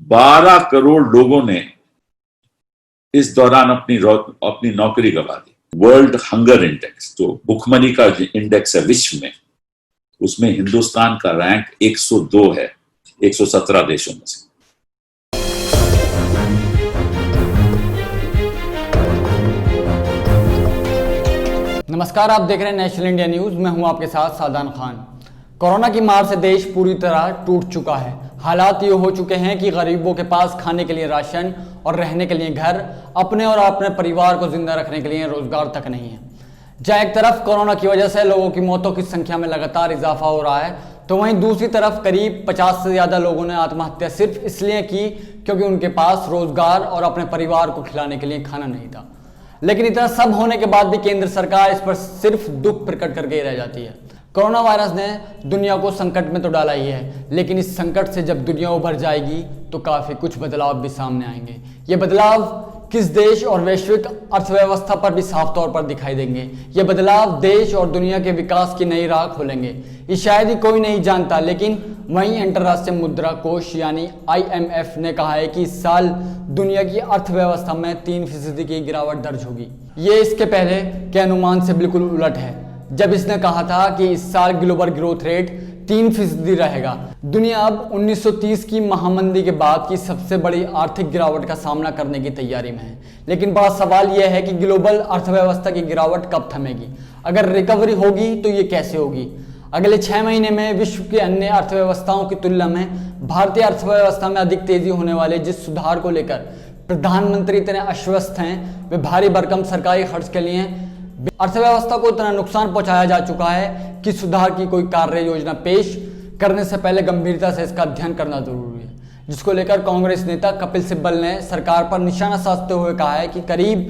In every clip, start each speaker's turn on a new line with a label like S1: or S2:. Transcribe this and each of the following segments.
S1: 12 करोड़ लोगों ने इस दौरान अपनी नौकरी गंवा दी। वर्ल्ड हंगर इंडेक्स, जो भुखमरी का इंडेक्स है विश्व में, उसमें हिंदुस्तान का रैंक 102 है 117 देशों में से।
S2: नमस्कार, आप देख रहे हैं नेशनल इंडिया न्यूज। मैं हूं आपके साथ सादान खान। कोरोना की मार से देश पूरी तरह टूट चुका है। हालात ये हो चुके हैं कि गरीबों के पास खाने के लिए राशन और रहने के लिए घर, अपने और अपने परिवार को जिंदा रखने के लिए रोजगार तक नहीं है। जहाँ एक तरफ कोरोना की वजह से लोगों की मौतों की संख्या में लगातार इजाफा हो रहा है, तो वहीं दूसरी तरफ करीब 50 से ज्यादा लोगों ने आत्महत्या सिर्फ इसलिए की क्योंकि उनके पास रोजगार और अपने परिवार को खिलाने के लिए खाना नहीं था। लेकिन इतना सब होने के बाद भी केंद्र सरकार इस पर सिर्फ दुख प्रकट करके रह जाती है। कोरोना वायरस ने दुनिया को संकट में तो डाला ही है, लेकिन इस संकट से जब दुनिया उभर जाएगी तो काफी कुछ बदलाव भी सामने आएंगे। ये बदलाव किस देश और वैश्विक अर्थव्यवस्था पर भी साफ तौर पर दिखाई देंगे। ये बदलाव देश और दुनिया के विकास की नई राह खोलेंगे। ये शायद ही कोई नहीं जानता, लेकिन वहीं अंतर्राष्ट्रीय मुद्रा कोष यानी IMF ने कहा है कि इस साल दुनिया की अर्थव्यवस्था में 3% की गिरावट दर्ज होगी। ये इसके पहले के अनुमान से बिल्कुल उलट है, जब इसने कहा था कि इस साल ग्लोबल ग्रोथ रेट 3% रहेगा। दुनिया अब 1930 की महामंदी के बाद की सबसे बड़ी आर्थिक गिरावट का सामना करने की तैयारी में है। लेकिन बड़ा सवाल यह है कि ग्लोबल अर्थव्यवस्था की गिरावट कब थमेगी? अगर रिकवरी होगी तो ये कैसे होगी? अगले 6 महीने में विश्व के अन्य अर्थव्यवस्थाओं की तुलना में भारतीय अर्थव्यवस्था में अधिक तेजी होने वाले जिस सुधार को लेकर प्रधानमंत्री इतने आश्वस्त हैं, वे भारी भरकम सरकारी खर्च के लिए अर्थव्यवस्था को इतना नुकसान पहुंचाया जा चुका है कि सुधार की कोई कार्य योजना पेश करने से पहले गंभीरता से इसका अध्ययन करना जरूरी है। जिसको लेकर कांग्रेस नेता कपिल सिब्बल ने सरकार पर निशाना साधते हुए कहा है कि करीब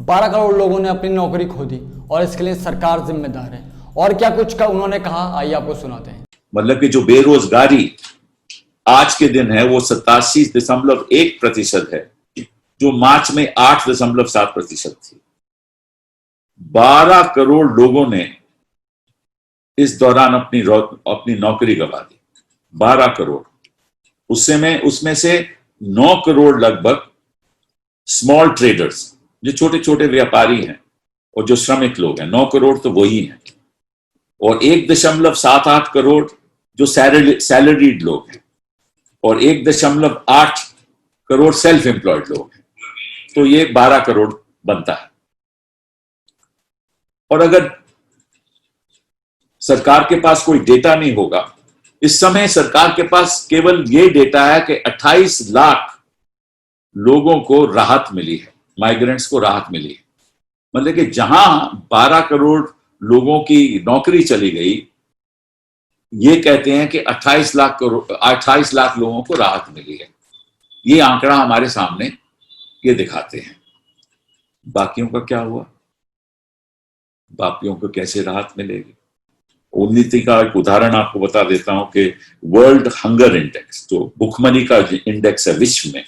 S2: 12 करोड़ लोगों ने अपनी नौकरी खो दी और इसके लिए सरकार जिम्मेदार है। और क्या कुछ का उन्होंने कहा, आइए आपको सुनाते हैं।
S1: मतलब कि जो बेरोजगारी आज के दिन है वो 87.1% है, जो मार्च में 8.7% थी। 12 करोड़ लोगों ने इस दौरान अपनी नौकरी गंवा दी। 12 करोड़, उसमें से 9 करोड़ लगभग स्मॉल ट्रेडर्स, जो छोटे छोटे व्यापारी हैं और जो श्रमिक लोग हैं, 9 करोड़ तो वही हैं। और 1.78 करोड़ जो सैलरीड लोग हैं और 1.8 करोड़ सेल्फ एम्प्लॉयड लोग हैं। तो ये 12 करोड़ बनता है। और अगर सरकार के पास कोई डेटा नहीं होगा, इस समय सरकार के पास केवल ये डेटा है कि 28 लाख लोगों को राहत मिली है, माइग्रेंट्स को राहत मिली है। मतलब कि जहां 12 करोड़ लोगों की नौकरी चली गई, ये कहते हैं कि 28 लाख लोगों को राहत मिली है। ये आंकड़ा हमारे सामने ये दिखाते हैं। बाकियों का क्या हुआ? बाकियों को कैसे राहत मिलेगी? उन्नति का एक उदाहरण आपको बता देता हूं कि वर्ल्ड हंगर इंडेक्स, जो भुखमरी का इंडेक्स है विश्व में,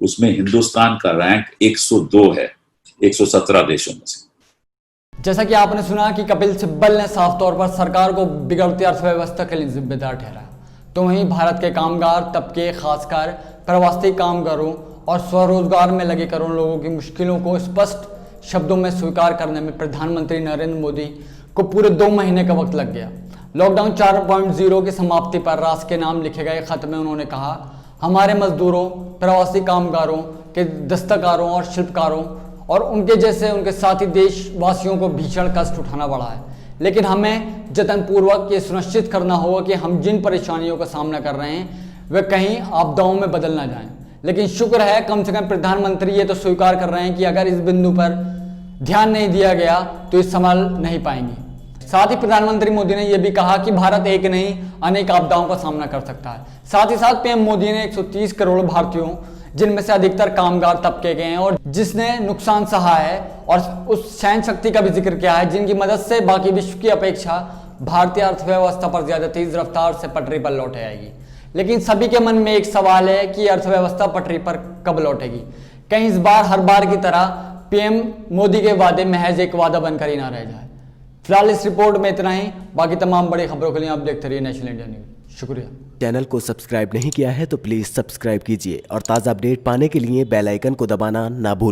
S1: उसमें हिंदुस्तान का रैंक 102 है 117 देशों में से।
S2: जैसा कि आपने सुना कि कपिल सिब्बल ने साफ तौर पर सरकार को बिगड़ती अर्थव्यवस्था के लिए जिम्मेदार ठहराया, तो वहीं भारत के कामगार तबके, खासकर प्रवासी कामगारों और स्वरोजगार में लगे करोड़ों लोगों की मुश्किलों को स्पष्ट शब्दों में स्वीकार करने में प्रधानमंत्री नरेंद्र मोदी को पूरे 2 महीने का वक्त लग गया। लॉकडाउन 4.0 की समाप्ति पर राष्ट्र के नाम लिखे गए खत में उन्होंने कहा, हमारे मजदूरों, प्रवासी कामगारों के दस्तकारों और शिल्पकारों और उनके जैसे उनके साथी देशवासियों को भीषण कष्ट उठाना पड़ा है। लेकिन हमें जतनपूर्वक ये सुनिश्चित करना होगा कि हम जिन परेशानियों का सामना कर रहे हैं वे कहीं आपदाओं में बदल ना जाएं। लेकिन शुक्र है कम से कम प्रधानमंत्री ये तो स्वीकार कर रहे हैं कि अगर इस बिंदु पर ध्यान नहीं दिया गया तो ये संभाल नहीं पाएंगे। साथ ही प्रधानमंत्री मोदी ने यह भी कहा कि भारत एक नहीं अनेक आपदाओं का सामना कर सकता है। साथ ही साथ PM मोदी ने 130 करोड़ भारतीयों, जिनमें से अधिकतर कामगार तबके के हैं और जिसने नुकसान सहा है, और उस सहन शक्ति का भी जिक्र किया है जिनकी मदद से बाकी विश्व की अपेक्षा भारतीय अर्थव्यवस्था पर ज्यादा तेज रफ्तार से पटरी पर लौट आएगी। लेकिन सभी के मन में एक सवाल है कि अर्थव्यवस्था पटरी पर कब लौटेगी? कहीं इस बार हर बार की तरह PM मोदी के वादे महज एक वादा बनकर ही ना रह जाए। फिलहाल इस रिपोर्ट में इतना ही। बाकी तमाम बड़ी खबरों के लिए आप देखते रहिए नेशनल इंडिया न्यूज। शुक्रिया।
S3: चैनल को सब्सक्राइब नहीं किया है तो प्लीज़ सब्सक्राइब कीजिए और ताज़ा अपडेट पाने के लिए बेल आइकन को दबाना ना भूलें।